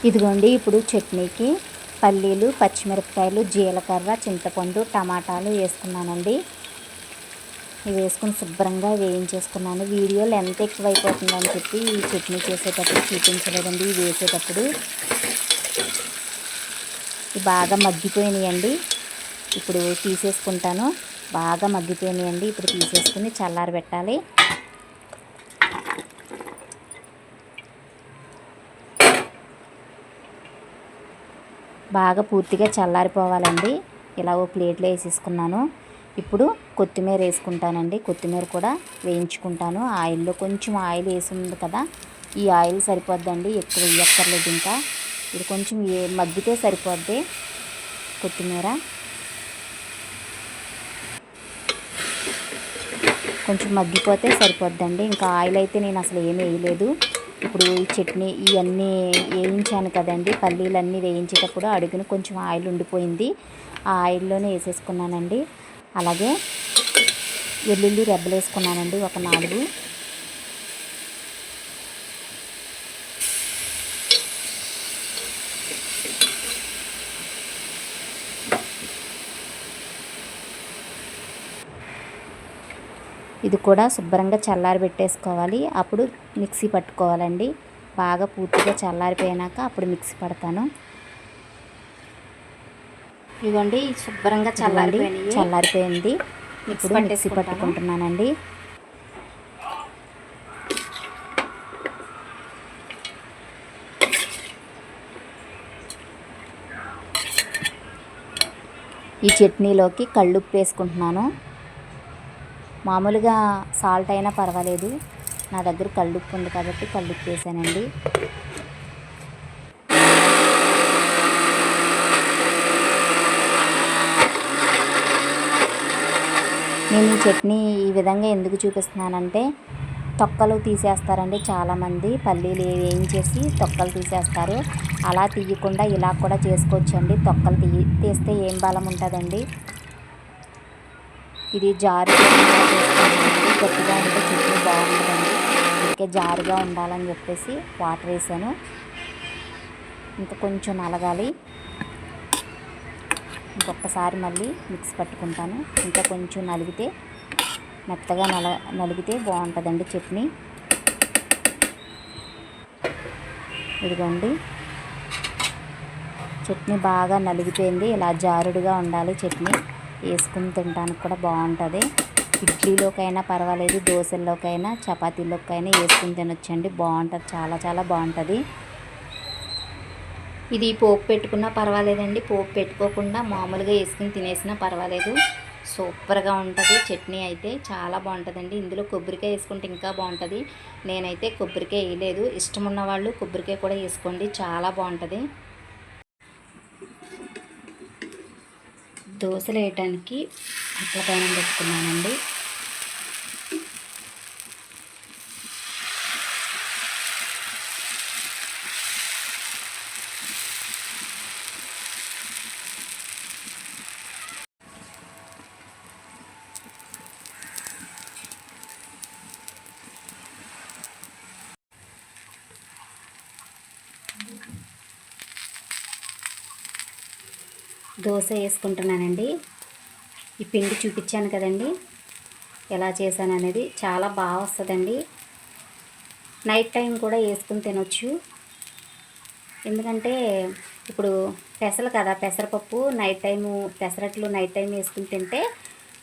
ఇదిగోండి ఇప్పుడు చట్నీకి పల్లీలు, పచ్చిమిరపకాయలు, జీలకర్ర, చింతపండు, టమాటాలు వేసుకున్నానండి. ఇవి వేసుకుని శుభ్రంగా వేయించేసుకున్నాను. వీడియోలు ఎంత ఎక్కువైపోతుందని చెప్పి ఈ చట్నీ చేసేటప్పుడు చూపించలేదండి. ఇవి వేసేటప్పుడు బాగా మగ్గిపోయినాయండి. ఇప్పుడు తీసేసుకుంటాను. బాగా మగ్గిపోయినాయండి. ఇప్పుడు తీసేసుకుని చల్లారబెట్టాలి. బాగా పూర్తిగా చల్లారిపోవాలండి. ఇలా ఓ ప్లేట్లో వేసేసుకున్నాను. ఇప్పుడు కొత్తిమీర వేసుకుంటానండి. కొత్తిమీర కూడా వేయించుకుంటాను. ఆయిల్లో కొంచెం ఆయిల్ వేసి ఉంది కదా, ఈ ఆయిల్ సరిపోద్దండి, ఎక్కువ వేయక్కర్లేదు. ఇంకా ఇది కొంచెం మగ్గితే సరిపోద్ది. కొత్తిమీర కొంచెం మగ్గిపోతే సరిపోద్దండి. ఇంకా ఆయిల్ అయితే నేను అసలు ఏమీ వేయలేదు. ఇప్పుడు ఈ చట్నీ ఇవన్నీ వేయించాను కదండి, పల్లీలన్నీ వేయించేటప్పుడు అడుగున కొంచెం ఆయిల్ ఉండిపోయింది. ఆ ఆయిల్లోనే వేసేసుకున్నానండి. అలాగే వెల్లుల్లి రెబ్బలు వేసుకున్నానండి, ఒక 4. ఇది కూడా శుభ్రంగా చల్లారబెట్టేసుకోవాలి. అప్పుడు మిక్సీ పట్టుకోవాలండి. బాగా పూర్తిగా చల్లారిపోయాక అప్పుడు మిక్సీ పడతాను. ఇదిగోండి శుభ్రంగా చల్లారిపోయింది. ఇప్పుడు మిక్సీ పట్టుకుంటున్నానండి. ఈ చట్నీలోకి కళ్ళుప్పు వేసుకుంటున్నాను. మామూలుగా సాల్ట్ అయినా పర్వాలేదు, నా దగ్గర కళ్ళుప్పు ఉంది కాబట్టి కళ్ళుప్పు వేసానండి. నేను ఈ చట్నీ ఈ విధంగా ఎందుకు చూపిస్తున్నానంటే, తొక్కలు తీసేస్తారండి చాలామంది. పల్లీలు వేయించేసి తొక్కలు తీసేస్తారు. అలా తీయకుండా ఇలా కూడా చేసుకోవచ్చండి. తొక్కలు తీస్తే ఏం బలం ఉంటుందండి. ఇది జారుగా గట్టిగా ఉంటే చట్నీ బాగుంటుందండి. అందుకే జారుగా ఉండాలని చెప్పేసి వాటర్ వేసాను. ఇంకా కొంచెం నలగాలి. ఇంకొకసారి మళ్ళీ మిక్స్ పట్టుకుంటాను. ఇంకా కొంచెం నలిగితే, మెత్తగా నలిగితే బాగుంటుందండి చట్నీ. ఇదిగోండి చట్నీ బాగా నలిగిపోయింది. ఇలా జారుడుగా ఉండాలి చట్నీ. వేసుకుని తినడానికి కూడా బాగుంటుంది. ఇడ్లీలోకైనా పర్వాలేదు, దోశల్లోకైనా, చపాతీలోకైనా వేసుకుని తినొచ్చండి. బాగుంటుంది, చాలా చాలా బాగుంటుంది. ఇది పోపు పెట్టుకున్నా పర్వాలేదండి, పోపు పెట్టుకోకుండా మామూలుగా వేసుకుని తినేసినా పర్వాలేదు. సూపర్గా ఉంటుంది చట్నీ అయితే, చాలా బాగుంటుందండి. ఇందులో కొబ్బరికాయ వేసుకుంటే ఇంకా బాగుంటుంది. నేనైతే కొబ్బరికాయ వేయలేదు. ఇష్టం ఉన్న వాళ్ళు కొబ్బరికాయ కూడా వేసుకోండి, చాలా బాగుంటుంది. దోశలు వేయటానికి అట్ల పైన పెట్టుకున్నానండి. దోశ వేసుకుంటున్నానండి. ఈ పిండి చూపించాను కదండి ఎలా చేశాను అనేది, చాలా బాగా వస్తుందండి. నైట్ టైం కూడా వేసుకుని తినొచ్చు. ఎందుకంటే ఇప్పుడు పెసలు కదా, పెసరపప్పు నైట్ టైము, పెసరట్లు నైట్ టైం వేసుకుని తింటే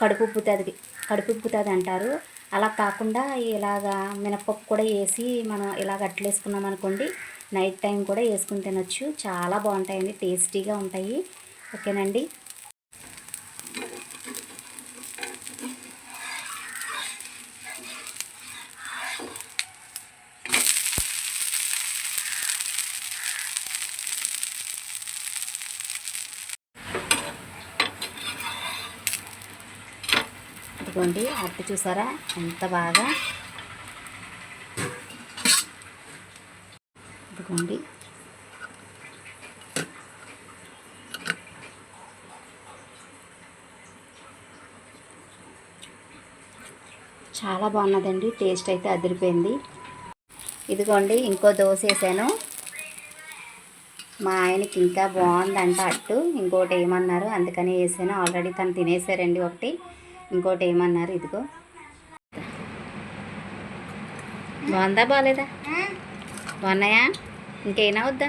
కడుపు ఉబ్బుతుంది అంటారు. అలా కాకుండా ఇలాగా మినపప్పు కూడా వేసి మనం ఇలాగ అట్లు వేసుకున్నాం అనుకోండి, నైట్ టైం కూడా వేసుకుని తినొచ్చు. చాలా బాగుంటాయండి, టేస్టీగా ఉంటాయి. ఓకేనండి. ఇదిగోండి అట్టు చూసారా ఎంత బాగా. ఇదిగోండి చాలా బాగున్నదండి, టేస్ట్ అయితే అదిరిపోయింది. ఇదిగోండి ఇంకో దోశ వేసాను. మా ఆయనకి ఇంకా బాగుందంట అట్టు. ఇంకోటి ఏమన్నారు, అందుకని వేసాను. ఆల్రెడీ తను తినేసారండి ఒకటి. ఇంకోటి ఏమన్నారు, ఇదిగో. బాగుందా బాగాలేదా? బాగున్నాయా? ఇంకేనా వద్దా?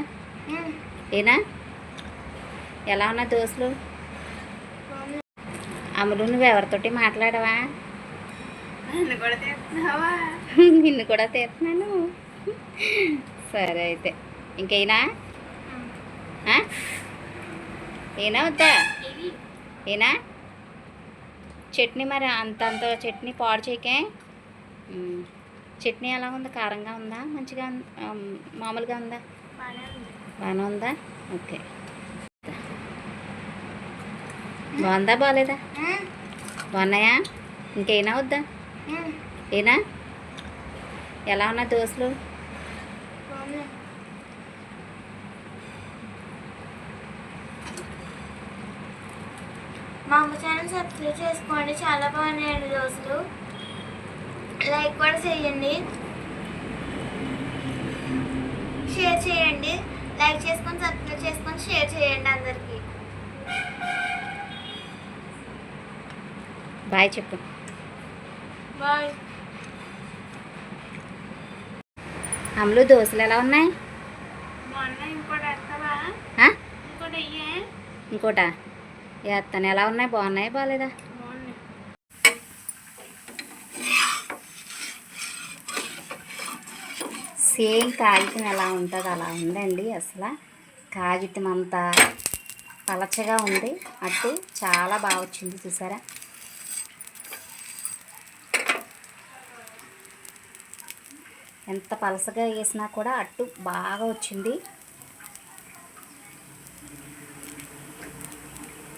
ఏనా? ఎలా ఉన్నా దోశలు? అమ్ములు, నువ్వు ఎవరితోటి మాట్లాడవా? నిన్ను కూడా తీస్తున్నాను. సరే అయితే ఇంకైనా ఏనా వద్దా? ఏనా? చట్నీ మరి అంతంత చట్నీ పాడు చేయకే. చట్నీ ఎలా ఉంది? కారంగా ఉందా? మంచిగా మామూలుగా ఉందా? బాగానే ఉందా? ఓకే. బాగుందా బాగాలేదా? బాగున్నాయా? ఇంకేనా వద్దా? ఏనా? ఎలా ఉన్నా దోశలు? మా అమ్మ ఛానల్ సబ్స్క్రైబ్ చేసుకోండి. చాలా బాగున్నాయండి దోశలు. లైక్ కూడా చేయండి, షేర్ చేయండి. లైక్ చేసుకొని సబ్స్క్రైబ్ చేసుకొని షేర్ చేయండి అందరికీ. బాయ్ చెప్పు. బాయ్. అమ్ములు, దోశలు ఎలా ఉన్నాయి? ఇంకోటి వేస్తావా? ఇంకోటి అయ్యే. ఇంకోటా? వేస్తాను. ఎలా ఉన్నాయి? బాగున్నాయి బాగాలేదా? సేమ్ కాగితం ఎలా ఉంటుంది అలా ఉందండి. అసలు కాగితం అంతా పలచగా ఉంది. అట్టు చాలా బాగా వచ్చింది, చూసారా? ఎంత పలసగా వేసినా కూడా అట్టు బాగా వచ్చింది.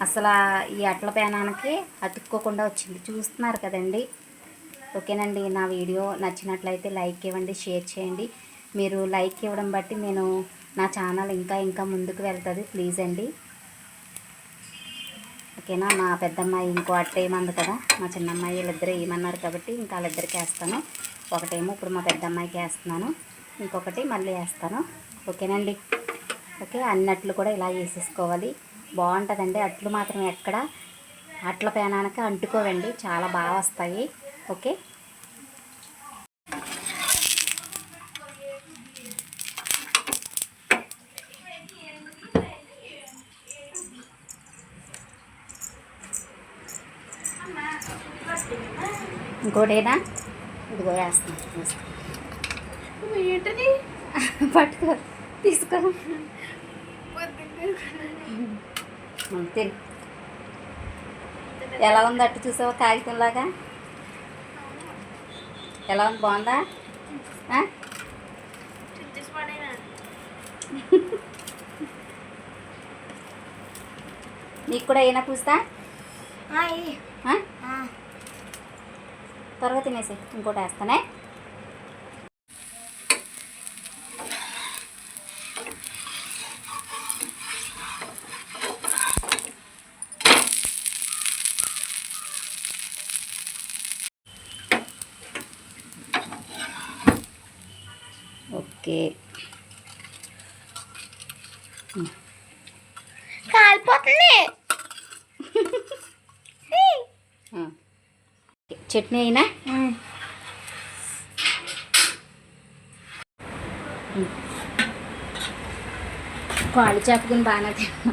అసలు ఈ అట్ల పేనానికి అతుక్కోకుండా వచ్చింది. చూస్తున్నారు కదండి. ఓకేనండి, నా వీడియో నచ్చినట్లయితే లైక్ ఇవ్వండి, షేర్ చేయండి. మీరు లైక్ ఇవ్వడం బట్టి నేను నా ఛానల్ ఇంకా ముందుకు వెళ్తుంది. ప్లీజ్ అండి. ఓకేనా? మా పెద్దమ్మాయి ఇంకో అట్ట ఏమంది కదా, మా చిన్నమ్మాయి వీళ్ళిద్దరూ ఏమన్నారు కాబట్టి ఇంకా వాళ్ళిద్దరికి వేస్తాను. ఒకటేమో ఇప్పుడు మా పెద్దమ్మాయికి వేస్తున్నాను, ఇంకొకటి మళ్ళీ వేస్తాను. ఓకేనండి. ఓకే, అన్నట్లు కూడా ఇలా వేసేసుకోవాలి. బాగుంటుందండి. అట్లు మాత్రం ఎక్కడ అట్ల పేనానికి అంటుకోవండి, చాలా బాగా వస్తాయి. ఓకే. ఇంకోటేనా? ఇదిగో వేస్తాను. ఏంటది? పట్టుకో, తీసుకో, తిని. ఎలా ఉంది అట్టు? చూసావా కాగితంలాగా? ఎలా ఉంది? బాగుందా? నీకు కూడా ఏనా పూస్తా? త్వరగా తినేసి ఇంకోటి వేస్తానే. ఓకే, కాలిపోతుంది. చట్నీ అయినా కాళ్ళు చెప్పుకుని బాగానే తిన్నా.